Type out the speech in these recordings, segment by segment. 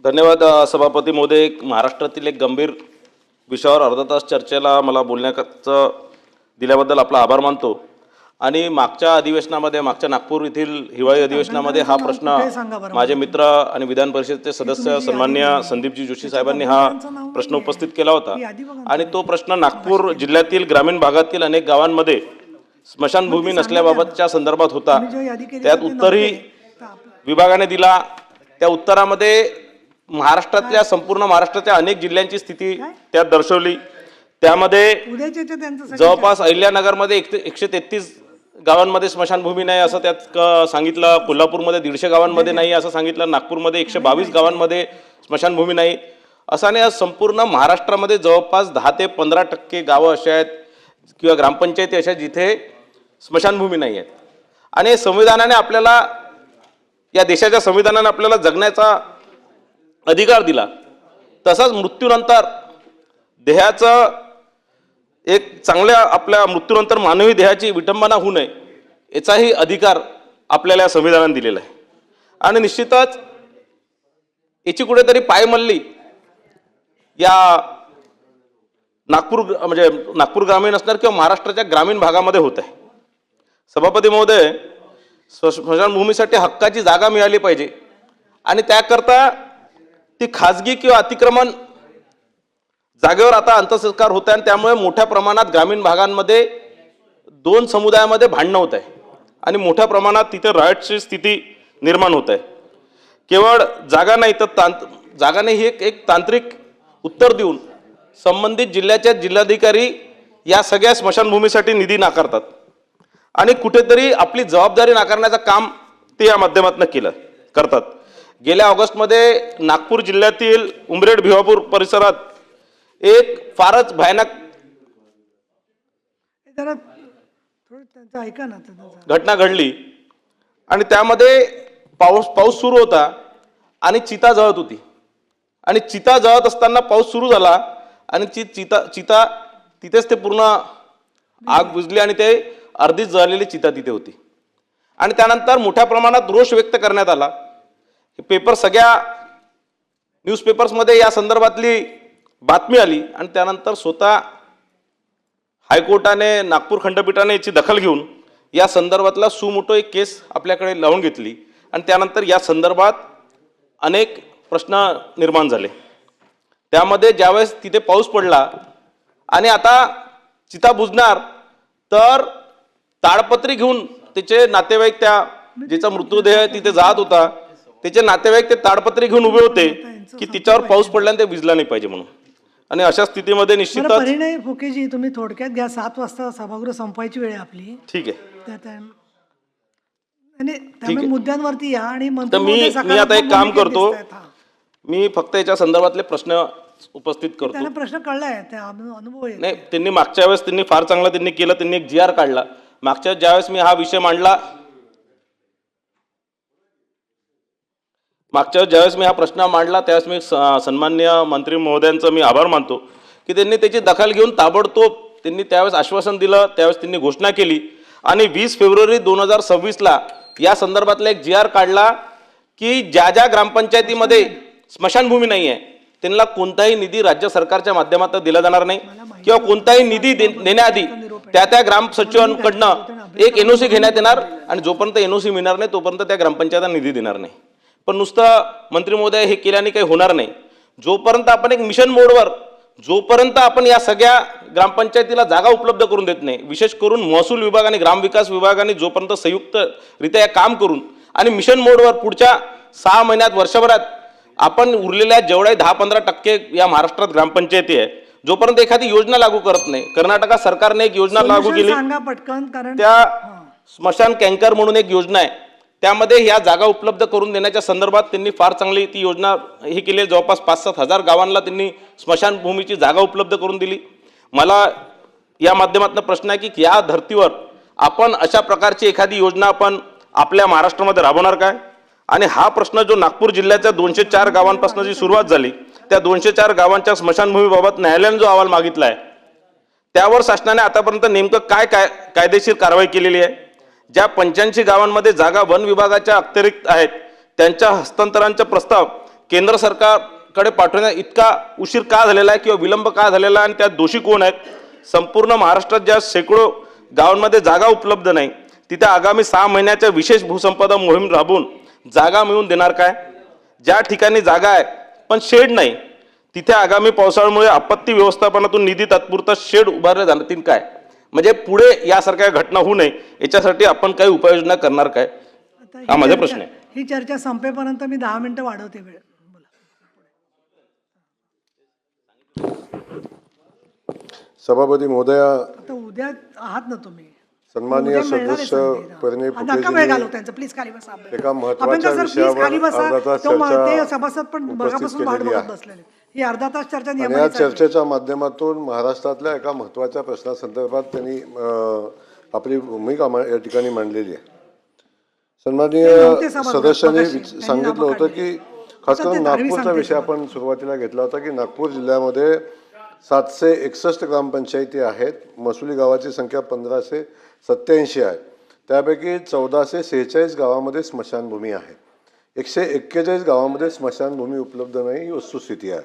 धन्यवाद सभापती महोदय। महाराष्ट्रातील एक गंभीर विषयावर अर्धा तास चर्चेला मला बोलण्याचं दिल्याबद्दल आपला आभार मानतो। आणि मागच्या अधिवेशनामध्ये, मागच्या नागपूर येथील हिवाळी अधिवेशनामध्ये हा प्रश्न माझे मित्र आणि विधान परिषदेचे सदस्य सन्माननीय संदीपजी जोशी साहेबांनी हा प्रश्न उपस्थित केला होता। आणि तो प्रश्न नागपूर जिल्ह्यातील ग्रामीण भागातील अनेक गावांमध्ये स्मशानभूमी नसल्याबाबतच्या संदर्भात होता। त्यात उत्तरही विभागाने दिला। त्या उत्तरामध्ये महाराष्ट्रातल्या संपूर्ण महाराष्ट्राच्या अनेक जिल्ह्यांची स्थिती त्यात दर्शवली। त्यामध्ये जवळपास अहिल्यानगरमध्ये 133 गावांमध्ये स्मशानभूमी नाही असं त्यात सांगितलं। कोल्हापूरमध्ये 150 गावांमध्ये नाही असं सांगितलं। नागपूरमध्ये 122 गावांमध्ये स्मशानभूमी नाही असं नाही। संपूर्ण महाराष्ट्रामध्ये जवळपास 10 ते 15% गावं अशी आहेत किंवा ग्रामपंचायती अशा जिथे स्मशानभूमी नाही आहेत। आणि संविधानाने आपल्याला, या देशाच्या संविधानाने आपल्याला जगण्याचा अधिकार दिला। तसाच मृत्यूनंतर देहाचं एक चांगल्या, आपल्या मृत्यूनंतर मानवी देहाची विटंबना होऊ नये याचाही अधिकार आपल्याला या संविधानाने दिलेला आहे। आणि निश्चितच याची कुठेतरी पायमल्ली या नागपूर ग्रामीण असणार किंवा महाराष्ट्राच्या ग्रामीण भागामध्ये होत आहे। सभापती महोदय, स्मशानभूमीसाठी हक्काची जागा मिळाली पाहिजे आणि त्याकरता ती खाजगी किंवा अतिक्रमण जागेवर आता अंत्यसंस्कार होत आहे। आणि त्यामुळे मोठ्या प्रमाणात ग्रामीण भागांमध्ये दोन समुदायामध्ये भांडणं होत आहे आणि मोठ्या प्रमाणात तिथे रायटची स्थिती निर्माण होत आहे। केवळ जागा नाही तर जागाने ही एक तांत्रिक उत्तर देऊन संबंधित जिल्ह्याच्या जिल्हाधिकारी या सगळ्या स्मशानभूमीसाठी निधी नाकारतात आणि कुठेतरी आपली जबाबदारी नाकारण्याचं काम ते या माध्यमातून करतात। गेल्या ऑगस्टमध्ये नागपूर जिल्ह्यातील उमरेड भिवापूर परिसरात एक फारच भयानक घटना घडली आणि त्यामध्ये पाऊस सुरू होता आणि चिता जळत होती। आणि चिता जळत असताना पाऊस सुरू झाला आणि चिता तिथेच ते पूर्ण आग बुझली आणि ते अर्धीच जळलेली चिता तिथे होती। आणि त्यानंतर मोठ्या प्रमाणात रोष व्यक्त करण्यात आला। पेपर, सगळ्या न्यूजपेपर्समध्ये या संदर्भातली बातमी आली आणि त्यानंतर स्वतः हायकोर्टाने, नागपूर खंडपीठाने याची दखल घेऊन या संदर्भातला सुमोटो एक केस आपल्याकडे लावून घेतली। आणि त्यानंतर या संदर्भात अनेक प्रश्न निर्माण झाले। त्यामध्ये ज्यावेळेस तिथे पाऊस पडला आणि आता चिता बुजणार तर ताडपत्री घेऊन त्याचे नातेवाईक, त्या ज्याचा मृतदेह तिथे जात होता त्याचे नातेवाईक ते ताडपत्री घेऊन उभे होते की तिच्यावर पाऊस पडल्याने ते भिजला नाही पाहिजे म्हणून। आणि अशा स्थितीमध्ये निश्चितच परिणय फोकेजी, तुम्ही थोडक्यात घ्या। 7 वाजता सभागृह संपायची वेळ आहे आपली। ठीक आहे। त्यामुळे मुद्द्यांवरती या। आणि मी आता एक काम करतो, मी फक्त याच्या संदर्भातले प्रश्न उपस्थित करतो। त्यांना प्रश्न कळलाय, त्या अनुभव आहे। नाही, त्यांनी मागच्या वेळेस त्यांनी फार चांगलं त्यांनी केलं, त्यांनी एक GR काढला। मागच्या ज्यावेळेस मी हा विषय मांडला, ज्यावेळेस मी हा प्रश्न मांडला त्यावेळेस मी सन्माननीय मंत्री महोदयांचा मी आभार मानतो की त्यांनी त्याची दखल घेऊन ताबडतोब त्यांनी त्यावेळेस आश्वासन दिलं, त्यावेळेस त्यांनी घोषणा केली। आणि 20 फेब्रुवारी 2026ला या संदर्भातला एक GR काढला की ज्या ज्या ग्रामपंचायतीमध्ये स्मशानभूमी नाही आहे त्यांना कोणताही निधी राज्य सरकारच्या माध्यमातून दिला जाणार नाही किंवा कोणताही निधी देण्याआधी त्या ग्राम सचिवांकडनं एक NOC घेण्यात येणार आणि जोपर्यंत NOC मिळणार नाही तोपर्यंत त्या ग्रामपंचायतीला निधी देणार नाही। पण नुसतं मंत्री महोदय हे केल्याने काही होणार नाही। जोपर्यंत आपण एक मिशन मोडवर, जोपर्यंत आपण या सगळ्या ग्रामपंचायतीला जागा उपलब्ध करून देत नाही, विशेष करून महसूल विभाग आणि ग्रामविकास विभागाने जोपर्यंत संयुक्तरित्या काम करून आणि मिशन मोडवर पुढच्या 6 महिन्यात, वर्षभरात आपण उरलेल्या जेवढ्या 10-15% या महाराष्ट्रात ग्रामपंचायती आहे, जोपर्यंत एखादी योजना लागू करत नाही। कर्नाटक सरकारने एक योजना लागू केली, त्या स्मशान कँकर म्हणून एक योजना आहे, त्यामध्ये ह्या जागा उपलब्ध करून देण्याच्या संदर्भात त्यांनी फार चांगली ती योजना ही केली। जवळपास 5-7 हजार गावांना त्यांनी स्मशानभूमीची जागा उपलब्ध करून दिली। मला या माध्यमातून प्रश्न आहे की या धर्तीवर आपण अशा प्रकारची एखादी योजना आपण आपल्या महाराष्ट्रामध्ये राबवणार काय? आणि हा प्रश्न जो नागपूर जिल्ह्याच्या 204 गावांपासून जी सुरुवात झाली, त्या 204 गावांच्या स्मशानभूमीबाबत न्यायालयाने जो अहवाल मागितला आहे त्यावर शासनाने आतापर्यंत नेमकं काय कायदेशीर कारवाई केलेली आहे? ज्या 85 गावांमध्ये जागा वन विभागाच्या अतिरिक्त आहेत त्यांच्या हस्तांतरांचा प्रस्ताव केंद्र सरकारकडे पाठवण्यात इतका उशीर का झालेला आहे किंवा विलंब का झालेला आहे आणि त्यात दोषी कोण आहेत? संपूर्ण महाराष्ट्रात ज्या शेकडो गावांमध्ये जागा उपलब्ध नाही तिथे आगामी 6 महिन्याच्या विशेष भूसंपदा मोहीम राबवून जागा मिळवून देणार काय? ज्या ठिकाणी जागा आहे पण शेड नाही तिथे आगामी पावसाळ्यामुळे आपत्ती व्यवस्थापनातून निधी तात्पुरता शेड उभारले जातील काय? म्हणजे पुढे यासारख्या घटना होऊ नये याच्यासाठी आपण काही उपाययोजना करणार काय? आता हा माझा प्रश्न आहे. ही चर्चा संपेपर्यंत मी 10 मिनिटं वाढवते वेळ. बोला. सभापती महोदया, आता उद्या आहात ना तुम्ही? सन्माननीय उद्या मिळणार आहे सदस्य संधी ना. परिणय नका वेळ घालू फुकेजींनी त्यांचं, प्लीज खाली बसा. एका आपण महत्त्वाच्या कसं, प्लीज विषयावर खाली बसा. अर्धा तास तो ते चर्चा सभासद पण उपस्थित बघापासून वाट केलेली बघत आहे. बसलेले. ही अर्धा तास चर्चा आणि या नियमाने चालली. चर्चेच्या माध्यमातून महाराष्ट्रातल्या एका महत्त्वाच्या प्रश्नासंदर्भात त्यांनी आपली भूमिका या ठिकाणी मांडलेली आहे. सन्माननीय नव्हते सभागृहात सदस्यांनी मगाशी. त्यांनी सांगितलं नावं होतं काढली. की खास आता ते करून धारवी नागपूरचा सांगते विषय तुम्हाला. आपण सुरुवातीला घेतला होता की नागपूर जिल्ह्यामध्ये 761 ग्रामपंचायती आहेत. महसुली गावाची संख्या 1587 आहे. त्यापैकी 1446 गावामध्ये स्मशानभूमी आहे. 141 गावामध्ये स्मशानभूमी उपलब्ध नाही ही वस्तुस्थिती आहे.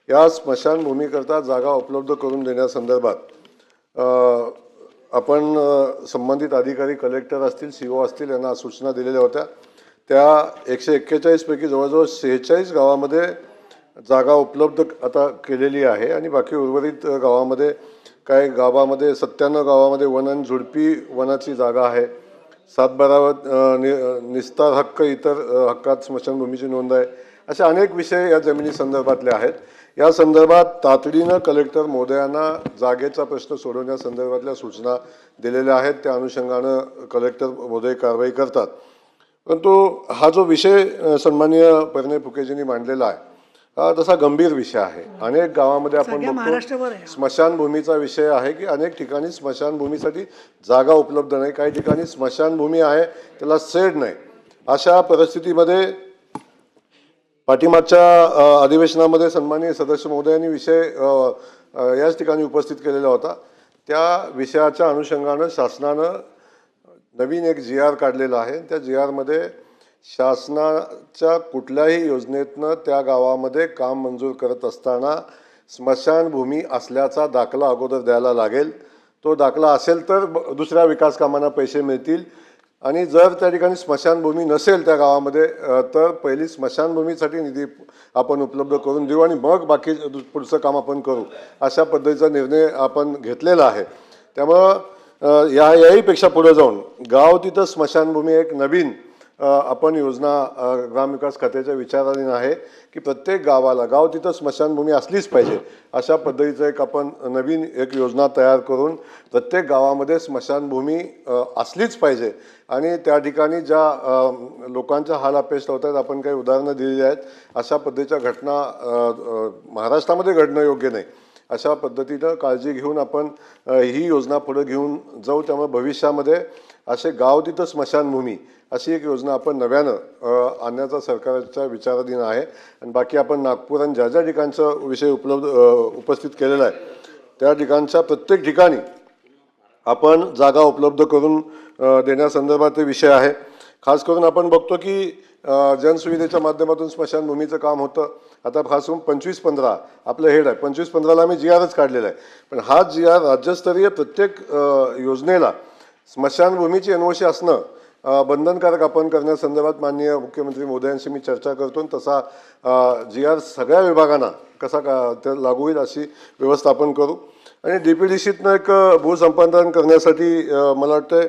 या स्मशानभूमीकरता जागा उपलब्ध करून देण्यासंदर्भात आपण संबंधित अधिकारी कलेक्टर असतील, CO असतील यांना सूचना दिलेल्या होत्या. त्या 141 पैकी जवळजवळ 46 गावामध्ये जागा उपलब्ध आता केलेली आहे आणि बाकी उर्वरित गावामध्ये काही गावामध्ये 97 गावामध्ये वन आणि झुडपी वनाची जागा आहे. 7/12 निस्तार हक्क इतर हक्कात स्मशानभूमीची नोंद आहे. असे अनेक विषय या जमिनी संदर्भातले आहेत. या संदर्भात तातडीनं कलेक्टर महोदयांना जागेचा प्रश्न सोडवण्यासंदर्भातल्या सूचना दिलेल्या आहेत. त्या अनुषंगानं कलेक्टर महोदय कारवाई करतात. परंतु हा जो विषय सन्माननीय परिणय फुकेजींनी मांडलेला आहे हा तसा गंभीर विषय आहे. अनेक गावामध्ये आपण सगळ्या बघतो महाराष्ट्रावर आहे. स्मशानभूमीचा विषय आहे की अनेक ठिकाणी स्मशानभूमीसाठी जागा उपलब्ध नाही. काही ठिकाणी स्मशानभूमी आहे त्याला शेड नाही. अशा परिस्थितीमध्ये पाठीमागच्या अधिवेशनामध्ये सन्माननीय सदस्य महोदयांनी विषय याच ठिकाणी उपस्थित केलेला होता. त्या विषयाच्या अनुषंगानं शासनानं नवीन एक GR काढलेला आहे. त्या GR मध्ये शासनाच्या कुठल्याही योजनेतनं त्या गावामध्ये काम मंजूर करत असताना स्मशानभूमी असल्याचा दाखला अगोदर द्यायला लागेल. तो दाखला असेल तर दुसऱ्या विकास कामांना पैसे मिळतील आणि जर त्या ठिकाणी स्मशानभूमी नसेल त्या गावामध्ये तर पहिली स्मशानभूमीसाठी निधी आपण उपलब्ध करून देऊ आणि मग बाकी पुढचं काम आपण करू अशा पद्धतीचा निर्णय आपण घेतलेला आहे. त्यामुळं याहीपेक्षा पुढे जाऊन गाव तिथं स्मशानभूमी एक नवीन आपण योजना ग्रामविकास खात्याच्या विचाराधीन आहे की प्रत्येक गावाला गाव तिथं स्मशानभूमी असलीच पाहिजे अशा पद्धतीचं एक आपण नवीन एक योजना तयार करून प्रत्येक गावामध्ये स्मशानभूमी असलीच पाहिजे आणि त्या ठिकाणी ज्या लोकांच्या हाल अपेष्ट होत आहेत आपण काही उदाहरणं दिलेली आहेत. अशा पद्धतीच्या घटना महाराष्ट्रामध्ये घडणं योग्य नाही. अशा पद्धतीनं काळजी घेऊन आपण ही योजना पुढे घेऊन जाऊ. त्यामुळे भविष्यामध्ये असे गाव तिथं स्मशानभूमी अशी एक योजना आपण नव्यानं आणण्याचा सरकारच्या विचाराधीन आहे. आणि बाकी आपण नागपूर आणि ज्या ज्या ठिकाणचा विषय उपस्थित केलेला आहे त्या ठिकाणच्या प्रत्येक ठिकाणी आपण जागा उपलब्ध करून देण्यासंदर्भात ते विषय आहे. खास करून आपण बघतो की जनसुविधेच्या माध्यमातून स्मशानभूमीचं काम होतं. आता खास करून 25-15 आपलं हेड आहे. 25-15ला आम्ही GRच काढलेला आहे. पण हा GR राज्यस्तरीय प्रत्येक योजनेला स्मशानभूमीची NOC असणं बंधनकारक आपण करण्यासंदर्भात माननीय मुख्यमंत्री महोदयांशी मी चर्चा करतो. तसा GR सगळ्या विभागांना कसा ते लागू होईल अशी व्यवस्था आपण करू. आणि DPDCतनं एक भूसंपादन करण्यासाठी मला वाटतं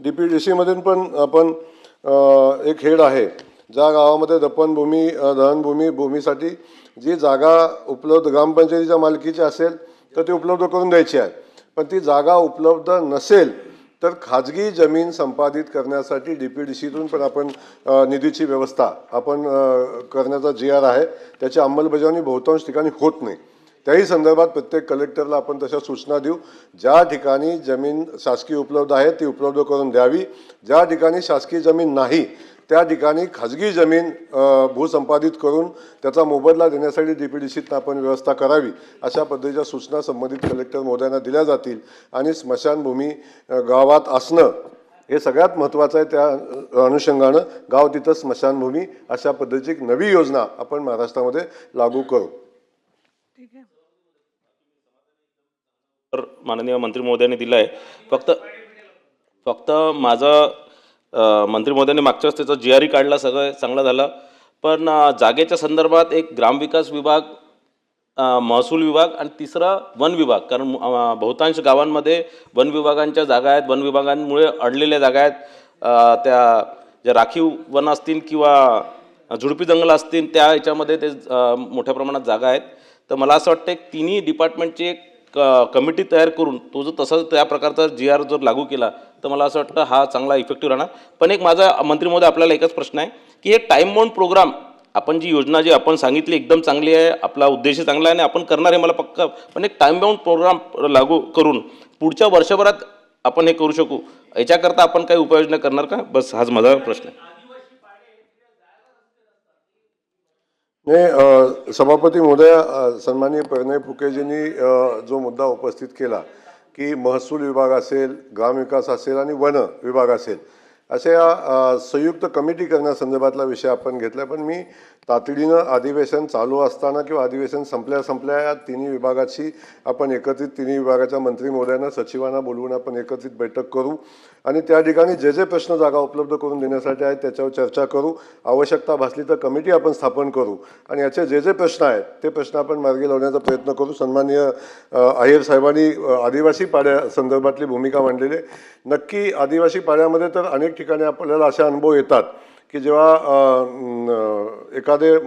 DPDCमधून पण आपण एक हेड आहे. ज्या गावामध्ये दहनभूमी भूमीसाठी जी जागा उपलब्ध ग्रामपंचायतीच्या मालकीची असेल तर ती उपलब्ध करून द्यायची आहे. पण ती जागा उपलब्ध नसेल तर खाजगी जमीन संपादित करण्यासाठी DPDCतून पण आपण निधीची व्यवस्था आपण करण्याचा GR आहे. त्याची अंमलबजावणी बहुतांश ठिकाणी होत नाही. त्याही संदर्भात प्रत्येक कलेक्टरला आपण तशा सूचना देऊ. ज्या ठिकाणी जमीन शासकीय उपलब्ध आहे ती उपलब्ध करून द्यावी. ज्या ठिकाणी शासकीय जमीन नाही त्या ठिकाणी खाजगी जमीन भूसंपादित करून त्याचा मोबदला देण्यासाठी DPDCतनं आपण व्यवस्था करावी अशा पद्धतीच्या सूचना संबंधित कलेक्टर महोदयांना दिल्या जातील. आणि स्मशानभूमी गावात असणं हे सगळ्यात महत्त्वाचं आहे. त्या अनुषंगानं गाव तिथं स्मशानभूमी अशा पद्धतीची एक नवी योजना आपण महाराष्ट्रामध्ये लागू करू. ठीक आहे. तर माननीय मंत्री महोदयांनी दिलं आहे. फक्त माझं मंत्री महोदयांनी मागच्या वेळेस त्याचा GRE काढला, सगळं चांगलं झालं. पण जागेच्या संदर्भात एक ग्रामविकास विभाग, महसूल विभाग आणि तिसरा वन विभाग, कारण बहुतांश गावांमध्ये वन विभागांच्या जागा आहेत, वन विभागांमुळे अडलेल्या जागा आहेत. त्या ज्या राखीव वन असतील किंवा झुडपी जंगल असतील त्या याच्यामध्ये ते मोठ्या प्रमाणात जागा आहेत. तर मला असं वाटतं एक तिन्ही डिपार्टमेंटची एक कमिटी तयार करून तो जर तसंच त्या प्रकारचा GR जर लागू केला तर मला असं वाटतं हा चांगला इफेक्टिव्ह राहणार. पण एक माझा मंत्री महोदय आपल्याला एकच प्रश्न आहे की हे टाईम बाउंड प्रोग्राम आपण जी योजना जी आपण सांगितली एकदम चांगली आहे, आपला उद्देश चांगला आहे आणि आपण करणार आहे मला पक्का. पण एक टाईम बाउंड प्रोग्राम लागू करून पुढच्या वर्षभरात आपण हे करू शकू, याच्याकरता आपण काही उपाययोजना करणार का? बस हाच माझा प्रश्न आहे. नाही, सभापती महोदय, सन्माननीय परिणय फुकेजींनी जो मुद्दा उपस्थित केला की महसूल विभाग असेल, ग्रामविकास असेल आणि वन विभाग असेल अशा संयुक्त कमिटी करण्यासंदर्भातला विषय आपण घेतला. पण मी तातडीनं अधिवेशन चालू असताना किंवा अधिवेशन संपल्या या तिन्ही विभागाची आपण एकत्रित, तिन्ही विभागाच्या मंत्री महोदयांना, सचिवांना बोलवून आपण एकत्रित बैठक करू आणि त्या ठिकाणी जे जे प्रश्न जागा उपलब्ध करून देण्यासाठी आहेत त्याच्यावर चर्चा करू. आवश्यकता भासली तर कमिटी आपण स्थापन करू आणि याचे जे जे प्रश्न आहेत ते प्रश्न आपण मार्गी लावण्याचा प्रयत्न करू. सन्माननीय अय्यर साहेबांनी आदिवासी पाड्या संदर्भातली भूमिका मांडलेली आहे. नक्की आदिवासी पाड्यामध्ये तर अनेक ठिकाणी आपल्याला असे अनुभव येतात की जेव्हा एखादे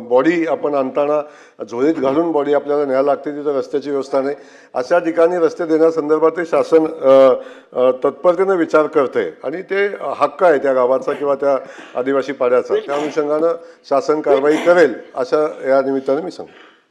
बॉडी आपण आणताना झोळीत घालून बॉडी आपल्याला न्यायला लागते, तिथं रस्त्याची व्यवस्था नाही. अशा ठिकाणी रस्ते देण्यासंदर्भात ते शासन तत्परतेनं विचार करते आणि ते हक्क आहे त्या गावाचा किंवा त्या आदिवासी पाड्याचा. त्या अनुषंगानं शासन कारवाई करेल अशा या निमित्ताने मी सांगतो.